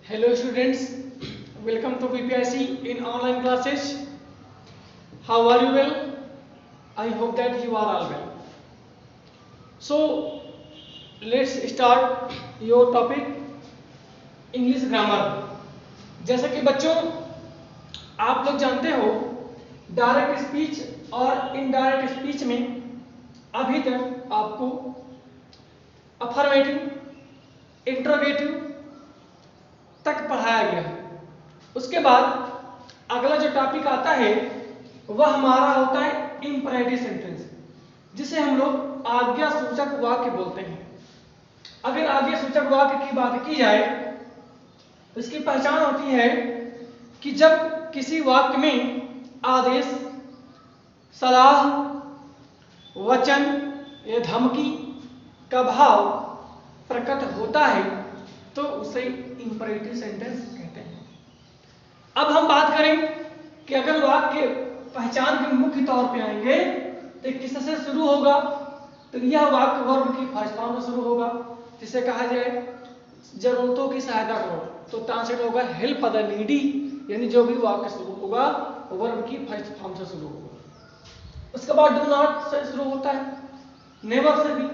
Hello students, welcome to PPIC in online classes. How are you well? I hope that you are all well. So let's start your topic English grammar. जैसा कि बच्चों आप लोग जानते हो direct speech और indirect speech में अभी तक आपको अफर्मेटिव, इंट्रोगेटिव तक पढ़ाया गया है। उसके बाद अगला जो टॉपिक आता है वह हमारा होता है इंपरेटिव सेंटेंस, जिसे हम लोग आज्ञा सूचक वाक्य बोलते हैं। अगर आज्ञा सूचक वाक्य की बात की जाए तो इसकी पहचान होती है कि जब किसी वाक्य में आदेश, सलाह, वचन या धमकी का भाव प्रकट होता है तो उसे इंपरेटिव सेंटेंस कहते हैं। अब हम बात करें कि अगर वाक्य पहचान के मुख्य तौर पे आएंगे तो किससे शुरू होगा, तो यह वाक्य वर्ब की फर्स्ट फॉर्म में शुरू होगा, जिसे कहा जाए जरूरतों की सहायता करो, तो ट्रांसलेट होगा हेल्प द नीडी, यानी जो भी वाक्य शुरू होगा वो वर्ब की फर्स्ट फॉर्म से शुरू होगा। उसके बाद डू नॉट से शुरू होता है, नेवर से भी,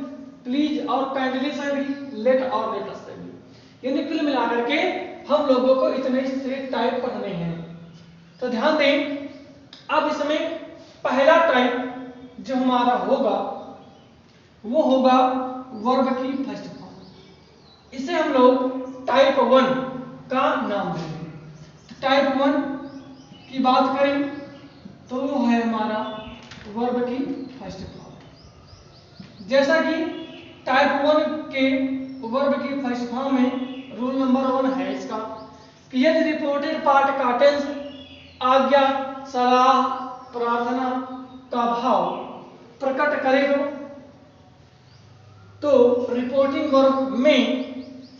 प्लीज और काइंडली से भी, लेट और लेटर से भी, यानी कुल मिलाकर के हम लोगों को इतने से टाइप पढ़ने हैं। तो ध्यान दें, अब इसमें पहला टाइप जो हमारा होगा वो होगा वर्ब की फर्स्ट फॉर्म। इसे हम लोग टाइप 1 का नाम देंगे। तो टाइप 1 की बात करें तो वो है हमारा वर्ब की फर्स्ट फॉर्म। जैसा कि टाइप 1 के वर्ब की फर्स्ट फॉर्म में रूल नंबर 1 है इसका कि यदि रिपोर्टेड पार्ट का टेंस आज्ञा, सलाह, प्रार्थना का भाव प्रकट करेगा तो रिपोर्टिंग वर्ब में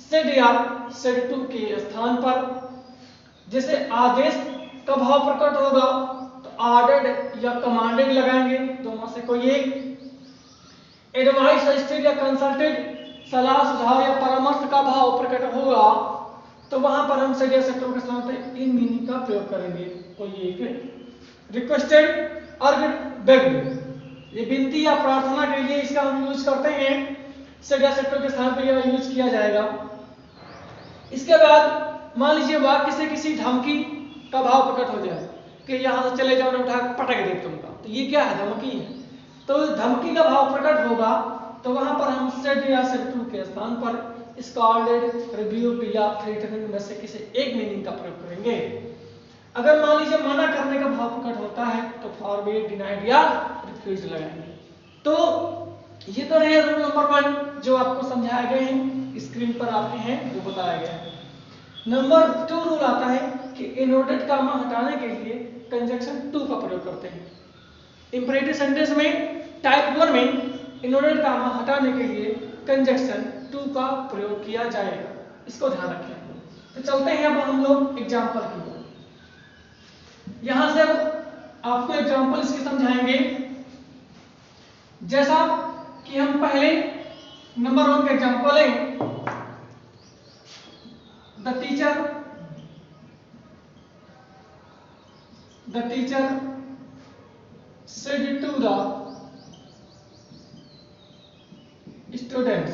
सेड या सेड टू के स्थान पर, जैसे आदेश का भाव प्रकट होगा तो ऑर्डर्ड या कमांडेड लगाएंगे, दोनों से कोई एक। एडवाइस, सजेस्टेड या कंसल्टेड, सलाह, सुझाव या परामर्श का भाव प्रकट होगा तो वहां पर हम सेड या सेड टू के स्थान पर इन मीनिंग का प्रयोग करेंगे, कोई एक। रिक्वेस्टेड और बेग्ड, ये विनती या प्रार्थना के लिए इसका हम यूज करते हैं, सेड या सेड टू के स्थान पर यह यूज किया जाएगा। इसके बाद मान लीजिए वाक्य से किसी धमकी का भाव प्रकट हो जाए कि यहां से चले जाओ ना, उठा पटक दे तुमका, तो ये क्या है, धमकी है। तो धमकी का भाव प्रकट होगा तो वहां पर हम सेड या सेड टू के स्थान पर स्कॉल्डेड, रिब्यूक या थ्रेटनिंग में से किसी एक मीनिंग का प्रयोग करेंगे। अगर मान लीजिए मना करने का भाव प्रकट होता है तो फॉरबिड, डिनाइड या रिफ्यूज लगाएंगे। तो ये तो रहे रूल नंबर 1 जो आपको समझाए गए हैं, स्क्रीन पर आपके हैं वो बताया गया है। नंबर 2 रूल आता है कि इनवर्टेड कामा हटाने के लिए कंजंक्शन टू का प्रयोग करते हैं। इंपरेटिव सेंटेंस में टाइप 1 में इनवर्टेड कामा हटाने के लिए कंजंक्शन टू का प्रयोग किया जाएगा, इसको ध्यान रखें। तो चलते हैं अब हम लोग एग्जांपल की ओर। यहां से आपको एग्जांपल इसके समझाएंगे, जैसा कि हम पहले नंबर 1 का एग्जांपल है, the teacher said to the students,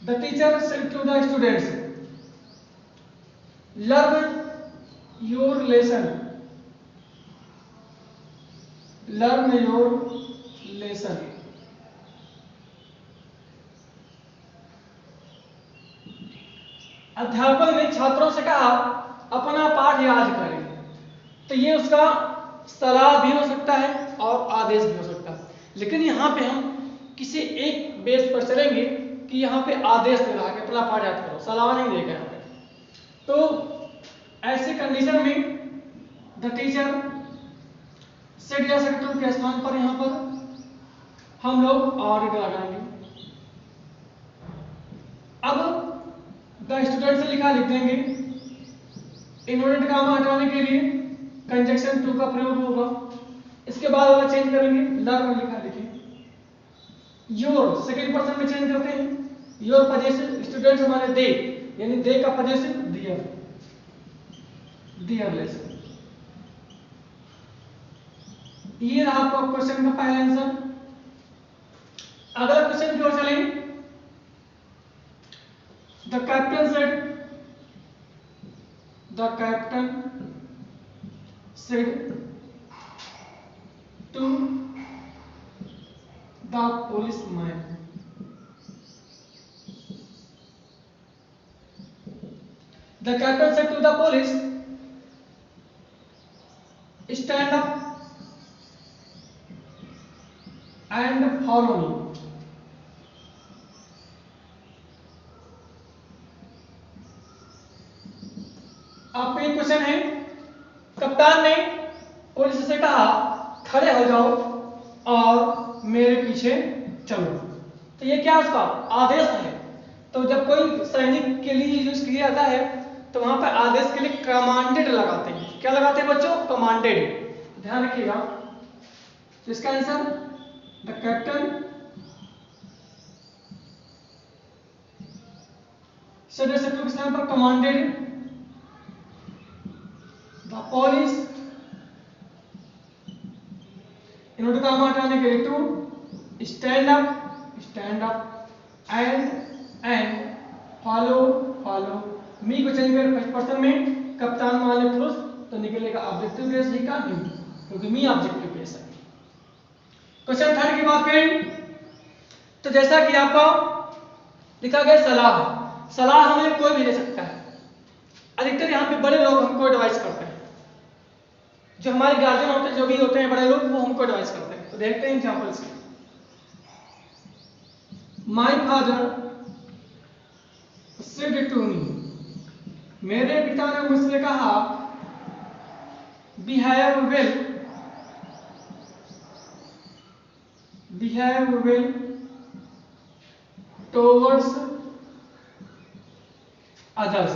the teacher said to the students, learn your lesson, learn your lesson। अध्यापक ने छात्रों से कहा अपना पाठ याद करें, तो ये उसका सलाह भी हो सकता है और आदेश भी हो सकता है, लेकिन यहाँ पे हम किसी एक बेस पर चलेंगे कि यहाँ पे आदेश दे रहा है कि अपना पाठ याद करो, सलाह नहीं देगा यहाँ पे। तो ऐसे कंडीशन में द टीचर सेड या सेड टू के स्थान पर यहाँ पर हम लोग ऑर्डर लगाएंगे। अब द स्टूडेंट से लिखा लिख देंगे, इनवर्टेड कामा हटाने के लिए कंजंक्शन टू का प्रयोग होगा। इसके बाद वाला चेंज करेंगे, लर्न लिखा लिखें, योर सेकंड पर्सन में चेंज करते हैं, योर पजेसिव, स्टूडेंट्स हमारे दे, यानी दे का पजेसिव दियर, दियरलेस। ये रहा आपका क्वेश्चन का पहला आंसर। अगला क्वेश्चन की ओर चलेंगे। The captain said to the policeman, the captain said to the police, stand up and follow me. आपका एक क्वेश्चन है, कप्तान ने पुलिस से कहा खड़े हो जाओ और मेरे पीछे चलो। तो ये क्या उसका आदेश है। तो जब कोई सैनिक के लिए यूज किया जाता है तो वहां पर आदेश के लिए कमांडेड लगाते हैं। क्या लगाते हैं बच्चों? कमांडेड। ध्यान रखिएगा। तो इसका आंसर द कैप्टन सदर शत्रु के स्थान पर कमांडेड द पुलिस, इन्होंने काम हटाने के लिए to stand up and follow me को चेंज कर फर्स्ट पर्सन में, कप्तान मान ले पुरुष, तो निकलेगा ऑब्जेक्टिव केस ही का हिम, क्योंकि मी ऑब्जेक्टिव केस है। क्वेश्चन थर्ड की बात करें तो जैसा कि आपका लिखा गया सलाह हमें कोई भी दे सकता है। अधिकतर यहाँ पे बड़े लोग हमको एडवाइस करते हैं, जो हमारे गार्जियन होते हैं, जो भी होते हैं बड़े लोग, वो हमको एडवाइस करते हैं। तो देखते हैं examples. My father said to me, मेरे पिता ने मुझसे कहा, बिहेव वेल टुवर्ड्स अदर्स।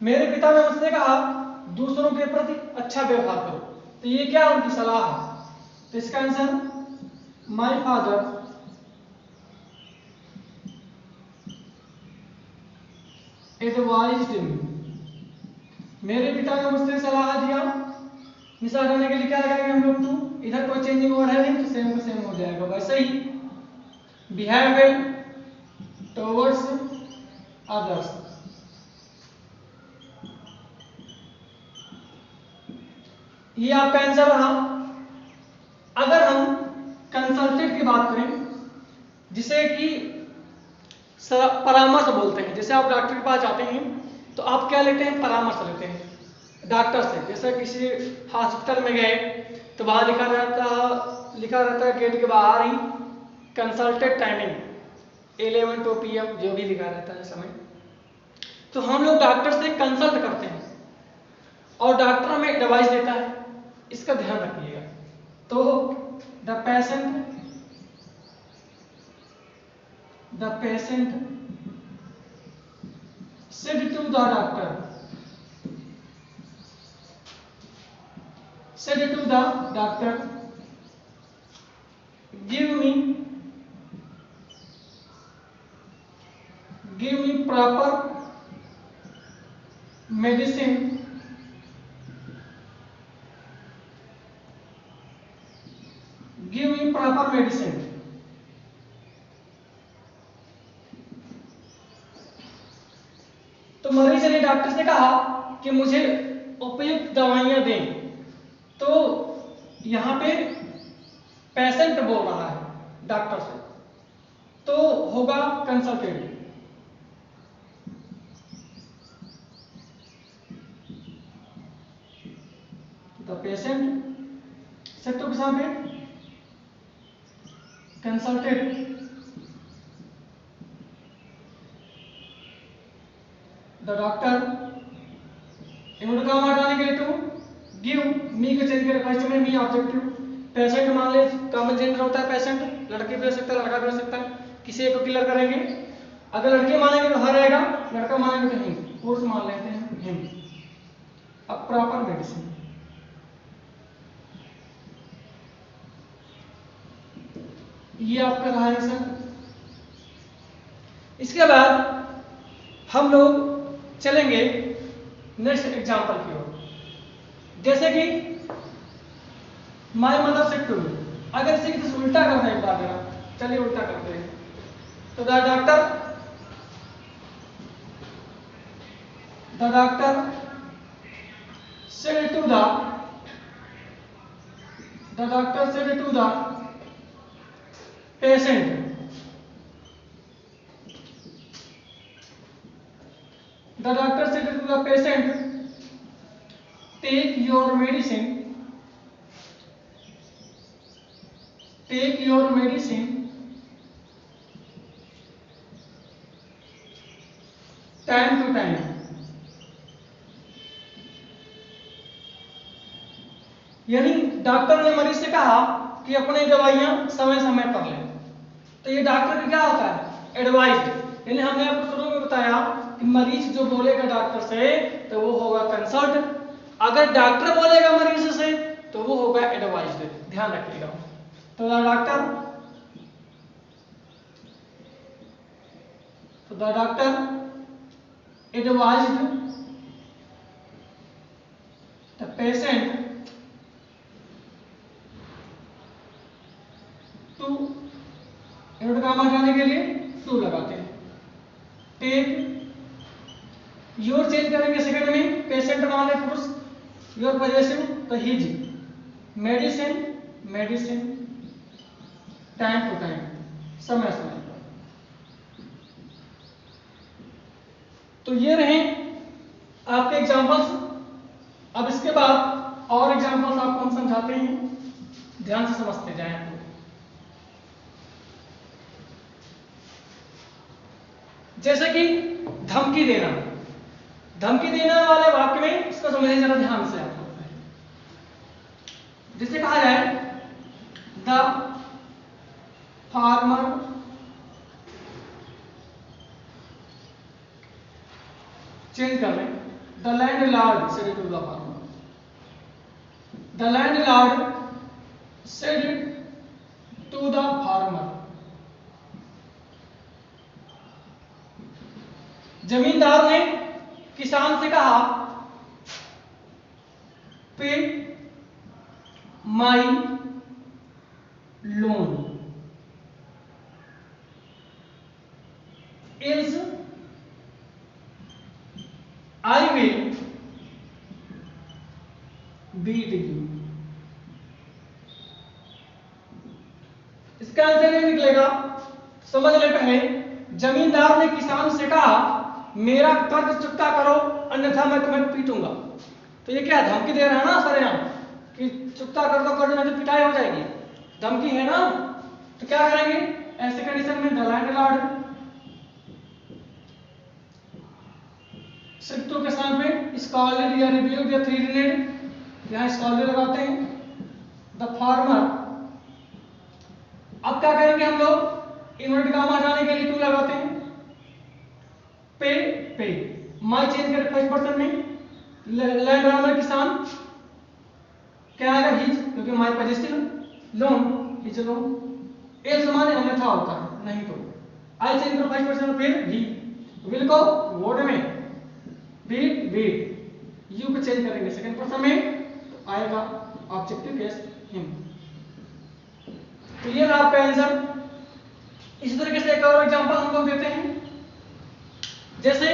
मेरे पिता ने मुझसे कहा दूसरों के प्रति अच्छा व्यवहार करो। तो ये क्या उनकी सलाह है। तो इसका आंसर माय फादर एडवाइज्ड मी, मेरे पिता ने मुझसे सलाह दिया। निशान हटाने के लिए क्या लगाएंगे हम लोग? टू, इधर कोई चेंजिंग वर्ड है नहीं तो सेम का सेम हो जाएगा। वैसे ही बिहेव वेल टुवर्ड्स अदर्स। ये आपका आंसर रहा। अगर हम कंसल्टेंट की बात करें, जिसे कि परामर्श बोलते हैं, जैसे आप डॉक्टर के पास जाते हैं तो आप क्या लेते हैं? परामर्श लेते हैं डॉक्टर से। जैसे किसी हॉस्पिटल में गए तो वहां लिखा रहता है गेट के बाहर ही कंसल्टेंट टाइमिंग 11 to PM, जो भी लिखा रहता है समय। तो हम लोग डॉक्टर से कंसल्ट करते हैं और डॉक्टर हमें एडवाइस देता है, इसका ध्यान रखिएगा। तो the patient said to the doctor, give me proper medicine तो मरीज ने डॉक्टर से कहा कि मुझे उपयुक्त दवाइयां दें। तो यहां पे पेशेंट बोल रहा है डॉक्टर से, तो होगा कंसल्टेंट। द पेशेंट से तो किसान पे कंसल्टेंट द डॉक्टर, इन्होंने काम हटाने के लिए टू गिव मी को चेंज करें फर्स्ट में, मी ऑब्जेक्टिव। पेशेंट मान ले कॉमन जेंडर होता है, पेशेंट लड़के भी हो सकता है लड़का भी हो सकता है, किसी एक को क्लियर करेंगे। अगर लड़के मानेंगे तो हर रहेगा, लड़का मानेंगे तो हिम, पुरुष मान लेते हैं हिम। अब प्रॉपर ये आपका रहा आंसर। इसके बाद हम लोग चलेंगे नेक्स्ट एग्जांपल की ओर। जैसे कि my mother said to me, अगर इसे किसी उल्टा करना है एक बार जरा, चलिए उल्टा करते हैं। तो the doctor said to the doctor said to the patient, the doctor said to the patient, take your medicine time to time। यानी डॉक्टर ने मरीज से कहा कि अपनी दवाइयां समय समय पर लें। तो ये डॉक्टर का क्या होता है? एडवाइस। यानी हमने आपको शुरू में बताया कि मरीज जो बोलेगा डॉक्टर से तो वो होगा कंसल्ट, अगर डॉक्टर बोलेगा मरीज से तो वो होगा एडवाइस। ध्यान रखिएगा। तो the doctor advised the patient to, inverted comma हटाने के लिए टू लगाते हैं। टेक योर चेंज करेंगे सेकंड में, पेशेंट माने पुरुष, योर पॉजेसिव तो his, medicine time to time, समय समय पर। तो ये रहे आपके एग्जांपल्स। अब इसके बाद और एग्जांपल्स आपको हम समझाते हैं, ध्यान से समझते जाएं आप लोग। जैसे कि धमकी देना, धमकी देने वाले वाक्य में इसको समझिए जरा ध्यान से आप लोग। जिसे कहा जाए द फार्मर चेंज कर लें, the landlord said to the farmer, the landlord said to the farmer. जमींदार ने किसान से कहा pay my loan else I will beat you. इसका आंसर ये निकलेगा, समझ ले पहले। जमींदार ने किसान से कहा मेरा कर्ज चुकता करो अन्यथा मैं तुम्हें पीटूंगा। तो ये क्या है? धमकी दे रहा है ना सरेआम कि चुकता कर दो कर्ज, नहीं तो पिटाई हो जाएगी, धमकी है ना। तो क्या करेंगे ऐसे कंडीशन में? द लैंडलॉर्ड सिर्फ टू के साथ में स्कॉलर या रिव्यूड या थ्री रीडेड, यहां स्कॉलर लगाते हैं। द फार्मर, अब क्या करेंगे हम लोग? इन्वर्टेड कॉमा हटाने के लिए टू लगाते हैं। पे माई चेंज करें फर्स्ट पर्सन में, लैंड ओनर किसान, क्या आएगा? हिज, क्योंकि my possessive, loan his loan, else माने अन्यथा होता है, नहीं तो। आई चेंज करो फर्स्ट पर्सन में, फिर ही, विल को वर्ड में, बीट यू को चेंज करेंगे सेकंड पर्सन में तो आएगा ऑब्जेक्टिव केस हिम। तो ये रहा आपका आंसर। इसी तरीके से एक और एग्जांपल हम लोग देते हैं। जैसे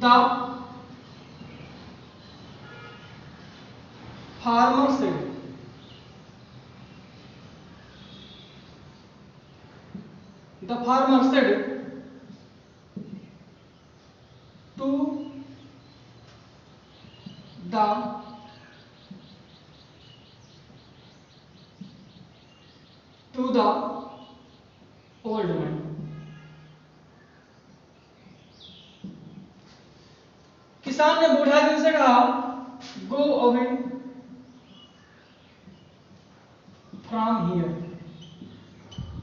the farmer said, the farmer said to the old man. किसान ने बूढ़े आदमी से कहा गो अवे फ्रॉम हियर,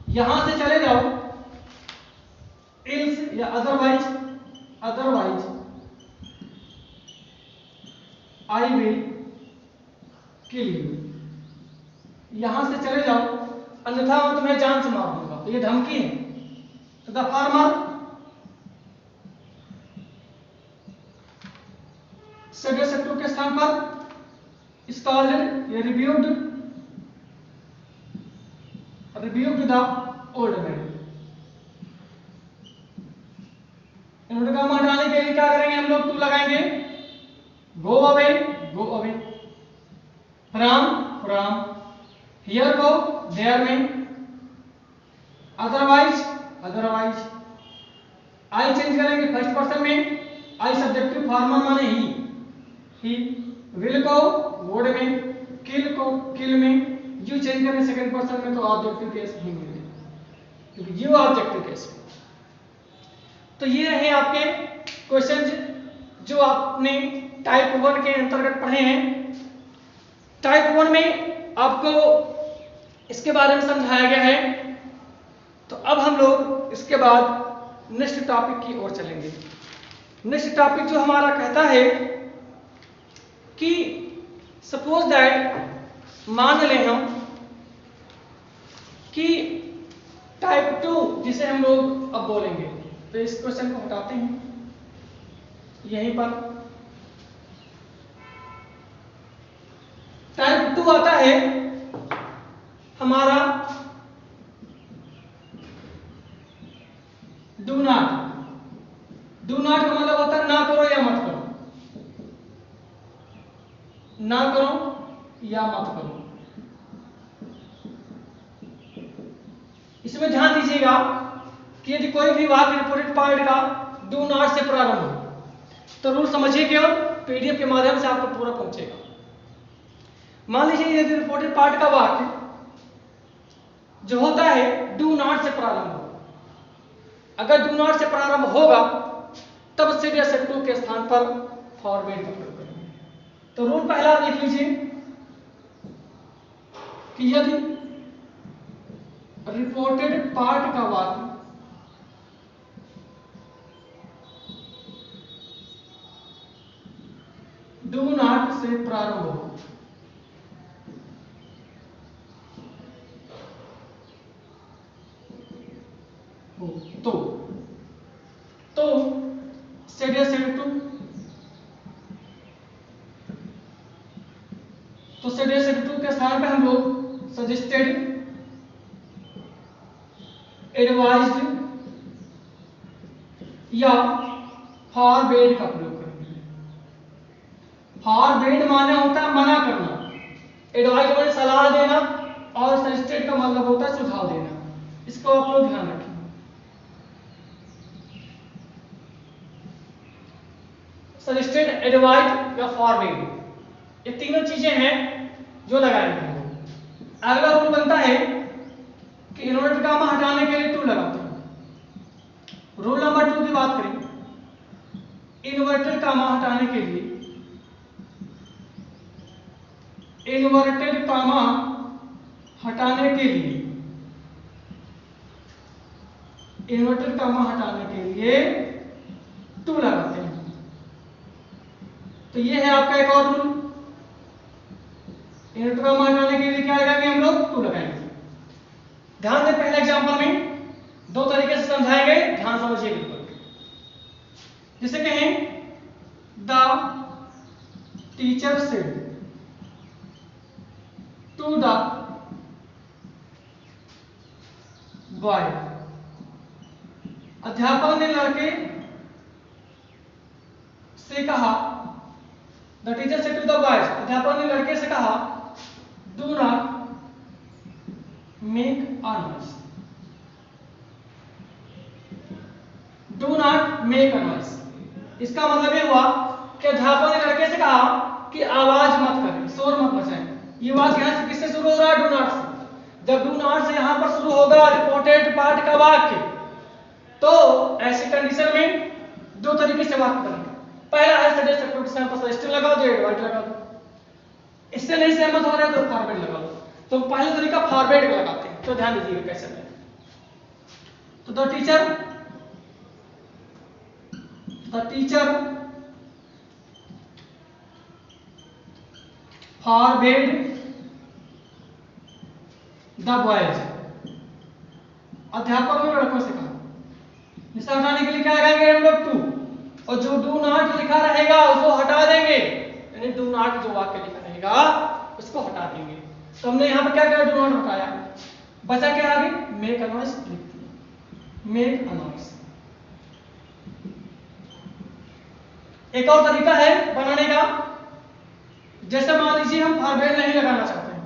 यहां से चले जाओ, इल्स या otherwise I will kill you. यहां से चले जाओ, अन्यथा मैं तुम्हें जान से मार दूंगा। तो ये धमकी है। तो द फार्मर सदस्य के स्थान पर स्कॉल्डेड या rebuked the old man. Inverted comma हटाने के लिए क्या करेंगे हम लोग? टू लगाएंगे। Go away from here go there में, अदरवाइज आई चेंज करेंगे फर्स्ट पर्सन में, आई सब्जेक्टिव, फार्मर माने ही, विल को वुड में, किल को किल में, यू चेंज करें सेकंड पर्सन में तो ऑब्जेक्टिव केस ही मिलेगा, क्योंकि यू ऑब्जेक्टिव केस। तो ये रहे आपके क्वेश्चंस जो आपने टाइप 1 के अंतर्गत पढ़े हैं। टाइप 1 में आपको इसके बारे में समझाया गया है। तो अब हम लोग इसके बाद नेक्स्ट टॉपिक की ओर चलेंगे। नेक्स्ट टॉपिक जो हमारा कहता है कि सपोज दैट मान लें हम कि टाइप 2 जिसे हम लोग अब बोलेंगे, तो इस क्वेश्चन को हटाते हैं यहीं पर। टाइप 2 आता है हमारा डू नॉट का मतलब होता है ना करो या मत करो, ना करो या मत करो। इसमें ध्यान दीजिएगा कि यदि कोई भी वाक्य रिपोर्टेड पार्ट का डू नॉट से प्रारंभ हो तो रूल समझिए केवल पीडीएफ के माध्यम से आपको पूरा पहुंचेगा। मान लीजिए यदि रिपोर्टेड पार्ट का वाक्य जो होता है डू नॉट से प्रारंभ हो, अगर डू नॉट से प्रारंभ होगा तब सीडीएस टू के स्थान पर फॉरवर्ड का प्रयोग करेंगे। तो रूल पहला देख लीजिए कि यदि रिपोर्टेड पार्ट का वाक्य डू नॉट से प्रारंभ हो तो सीडीएस टू के स्थान पे हम लोग सजेस्टेड, एडवाइज्ड या फॉरबेड का प्रयोग करेंगे। फॉरबेड माने होता है मना करना, एडवाइज माने सलाह देना, और सजेस्टेड का मतलब होता है सुझाव देना। इसको आप लोग ध्यान रखें। सजेस्टेड, एडवाइज या फॉरबेड, ये तीनों चीजें हैं जो लगाएंगे हम लोग। अगला रूल बनता है कि इन्वर्टेड कॉमा हटाने के लिए टू लगाते हैं। रूल नंबर 2 की बात करें, इन्वर्टेड कॉमा हटाने के लिए, इन्वर्टेड कॉमा हटाने के लिए, इन्वर्टेड कॉमा हटाने के लिए टू लगाते हैं। तो ये है आपका एक और रूल। इन्वर्टेड कॉमा हटाने के लिए क्या लगाएंगे हम लोग? टू लगाएंगे। ध्यान दें, पहले एग्जांपल में दो तरीके से समझाए गए, ध्यान समझिए बिल्कुल। जिसे कहें the teacher said to the boy, अध्यापक ने लड़के से कहा, the teacher said to the boys, अध्यापक ने लड़के से कहा, do not make a noise, do not make a noise. इसका मतलब ये हुआ कि अध्यापक ने लड़के से कहा कि आवाज मत करें, शोर मत मचाएं। ये बात यहां से किससे शुरू हो रहा है? डू नॉट से। जब डू नॉट से यहां पर शुरू होगा रिपोर्टेड पार्ट का वाक्य, तो ऐसी कंडीशन में दो तरीके से वाक्य बनेगा। पहला है सजेस्ट टू के स्थान पर सजेस्टिव लगा दो, एडवाइज लगा दो। इससे नहीं सहमत हो रहे तो फॉरवर्ड लगा दो। तो पहला तरीका फॉरवर्ड का लगाते हैं, तो ध्यान दीजिएगा कैसे है। तो the teacher forbade the boys. अध्यापक ने लड़कों से कहा। जिसे हटाने के लिए क्या लगाएंगे हम लोग टू, और जो डू नॉट लिखा रहेगा उसको हटा देंगे, यानी डू नॉट जो वाक्य लिखा रहेगा उसको हटा देंगे। तो हमने यहाँ पे क्या किया, डू नॉट हटाया, बचा क्या आगे, मेक अ नॉइज लिख दिया, मेक अ नॉइज। एक और तरीका है बनाने का, जैसे मान लीजिए हम फॉरवर्ड नहीं लगाना चाहते हैं,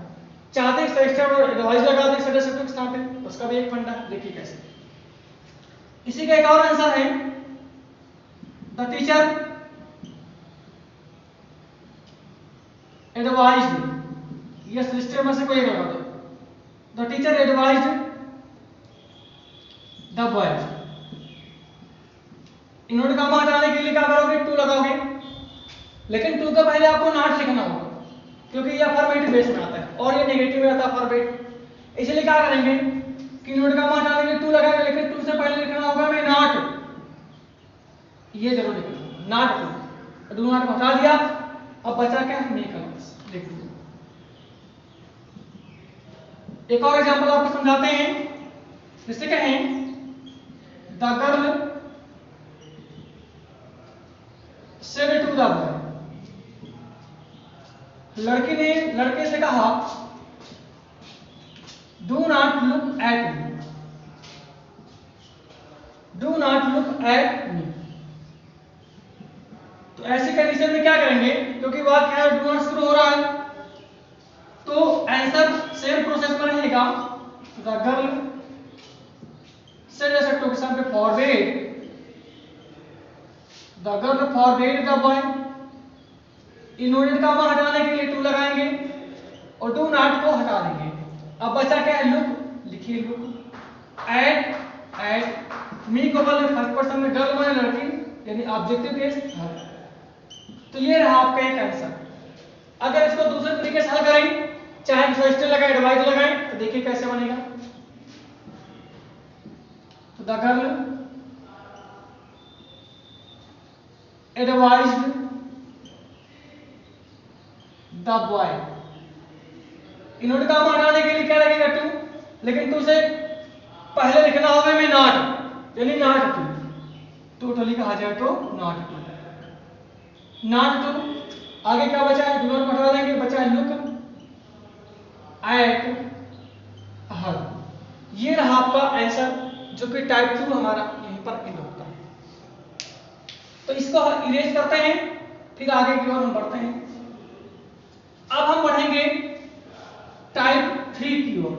चाहते हैं सजेस्टेड और एडवाइस लगा दें सजेस्टेड के साथ में, उसका भी एक फंडा है, देखिए कैसे। इसी का एक और आंसर है, द टीचर एडवाइज्ड, ये सजेस्टेड में से कोई एक लगा दो, the teacher advised the boys. इन्होंने काम हटाने के लिए क्या करोगे, टू लगाओगे, लेकिन टू का पहले आपको नॉट लिखना होगा क्योंकि ये अफर्मेटिव बेस में आता है और ये नेगेटिव में आता है अफर्मेटिव। इसलिए क्या करेंगे कि इन्होंने काम हटाने के लिए टू लगाएंगे, लेकिन टू से पहले लिखना होगा मैं नॉट, ये जरूर लिखना नॉट टू, डू नॉट हटा दिया, अब बचा क्या, मेक अ नॉइज लिख दिया। एक और एग्जांपल आपको समझाते हैं, जिससे कहें the girl said to the boy, लड़की ने लड़के से कहा do not look at me, do not look at me। तो ऐसी कंडीशन में क्या करेंगे, क्योंकि वाक्य है डू नॉट शुरू हो रहा है, तो आंसर सेम प्रोसेस में रहेगा, द गर्ल said ऐसा टू के साथ में forward, the girl forward the boy, इन्होंने कामा हटाने के लिए टू लगाएंगे और डू नॉट को हटा देंगे। अब बचा क्या है, लुक, लिखिए लुक, एट मी को बोले फर्स्ट पर्सन में, गर्ल माने लड़की, यानी ऑब्जेक्टिव केस हर। तो ये रहा आपका एक आंसर। अगर इसको दूसरे तरीके से हल करें, चाहे सजेस्टेड लगाए एडवाइज लगाएं, तो देखिए कैसे बनेगा। तो the girl advised the boy, इन्होंने काम हटाने के लिए क्या लगेगा टू, लेकिन टू से पहले लिखना होगा मैं नॉट, यानी नॉट टू, टोटली कहा जाए तो नॉट टू, नॉट टू। आगे क्या बचा है, डू नॉट हटा देंगे, बचा है लुक एट हर। ये रहा आपका आंसर, जो कि टाइप 2 हमारा यहीं पर एंड होता है। तो इसको इरेज करते हैं, फिर आगे की ओर हम बढ़ते हैं। अब हम बढ़ेंगे टाइप 3 की ओर।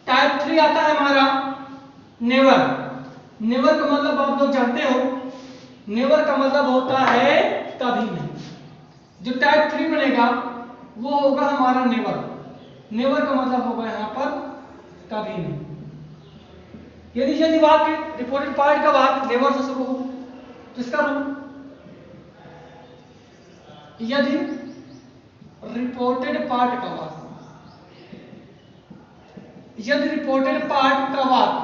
टाइप 3 आता है हमारा नेवर। नेवर का मतलब आप लोग जानते हो, नेवर का मतलब होता है कभी नहीं। जो टाइप 3 बनेगा वो होगा हमारा नेवर। नेवर का मतलब होगा यहां पर कभी नहीं। यदि वाक्य रिपोर्टेड पार्ट का वाक्य नेवर से शुरू हो तो इसका रूल, यदि रिपोर्टेड पार्ट का वाक्य, यदि रिपोर्टेड पार्ट का वाक्य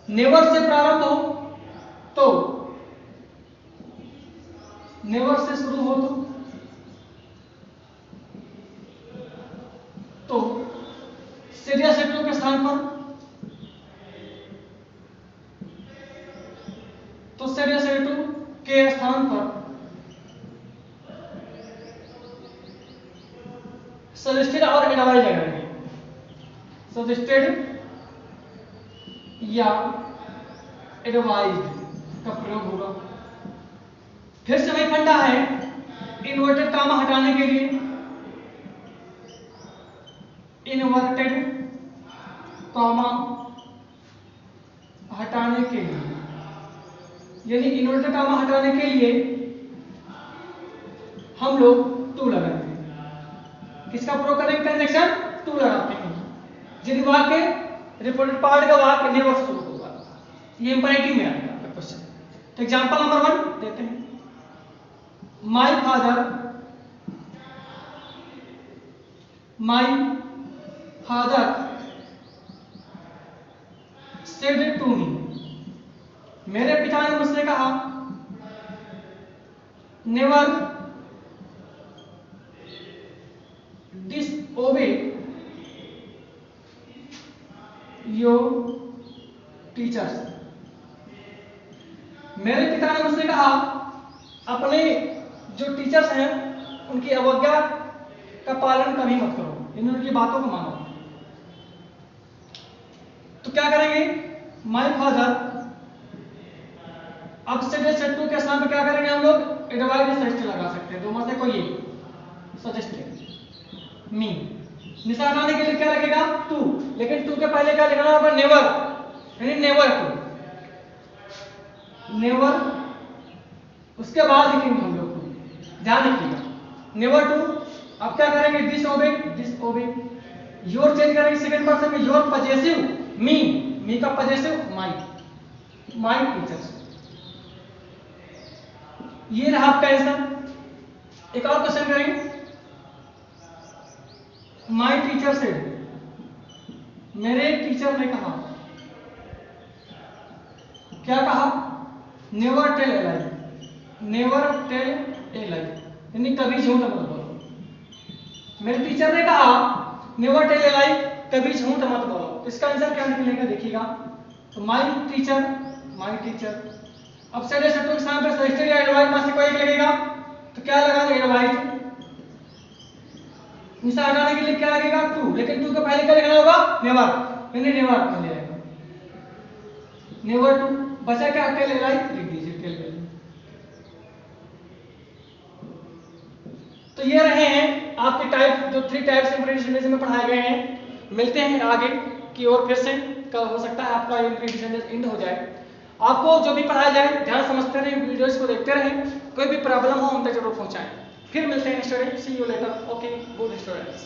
नेवर से प्रारंभ हो तो, नेवर से शुरू हो तो सीरियस एक्टिव के स्थान पर, तो सीरियस एक्टिव के स्थान पर सजेस्टेड और एडवाइज लगाएंगे। सजेस्टेड या एडवाइज का प्रयोग होगा। फिर से वही फंडा है, इन्वर्टेड कामा हटाने के लिए, इन्वर्टेड कामा हटाने के लिए, यानी इन्वर्टेड कामा हटाने के लिए हम लोग टू लगाएंगे। किसका प्रयोग करेंगे, कंजंक्शन टू लगाते हैं। यदि वाक्य रिपोर्टेड पार्ट का वाक्य नेवर से शुरू होगा, ये इंपेरेटिव में आएगा आपका क्वेश्चन। तो एग्जांपल नंबर 1 देते हैं, my father said to me, मेरे पिता ने मुझसे कहा, नेवर disobey your teachers। मेरे पिता ने मुझसे कहा अपने जो टीचर्स हैं उनकी अवज्ञा का पालन कभी मत करो, इन उनकी बातों को मानो। तो क्या करेंगे, माय फादर, अब सजेस्ट टू के स्थान पे क्या करेंगे हम लोग, एडवाइस सजेस्ट लगा सकते हैं, दो में से कोई एक सजेस्टेड मी। निशान हटाने के लिए क्या लगेगा, टू, लेकिन टू के पहले क्या लिखना होगा, नेवर, यानी नेवर टू, नेवर, उसके बाद लिखेंगे हम लोग टू, ध्यान रखिएगा, नेवर टू। अब क्या करेंगे, डिसओबे, डिसओबे, योर चेंज करेंगे सेकंड पर्सन में, योर पजेसिव, मी, मी का पजेसिव माई, माई टीचर्स। ये रहा आपका आंसर। एक और क्वेश्चन करेंगे, माई टीचर से, मेरे टीचर ने कहा, क्या कहा, never tell a lie, never tell a lie, यानी कभी झूठ मत बोलो। मेरे टीचर ने कहा नेवर टेल ए लाई, कभी झूठ मत बोलो। इसका आंसर क्या निकलेगा देखिएगा, तो माई टीचर, माई टीचर। अब सजेस्ट टू के सामने पे सजेस्टेड या एडवाइस में से कोई एक लगेगा, तो क्या लगा, एडवाइस। निशान हटाने के लिए क्या लगेगा, टू, लेकिन टू के पहले क्या लिखना होगा, नेवर, यानी नेवर पहले आएगा, नेवर टू। बचा क्या, टेल ए लाई लिख दीजिए, टेल ए लाई। तो ये रहे हैं आपके टाइप, जो 3 टाइप्स इंप्रेशन में पढ़ाए गए हैं। मिलते हैं आगे की ओर फिर से, कल हो सकता है आपका इंप्रेशन एंड हो जाए। आपको जो भी पढ़ाया जाए ध्यान समझते रहें, वीडियोस को देखते रहें, कोई भी प्रॉब्लम हो हम तक जरूर पहुंचाएं। फिर मिलते हैं student, see you later, okay good students.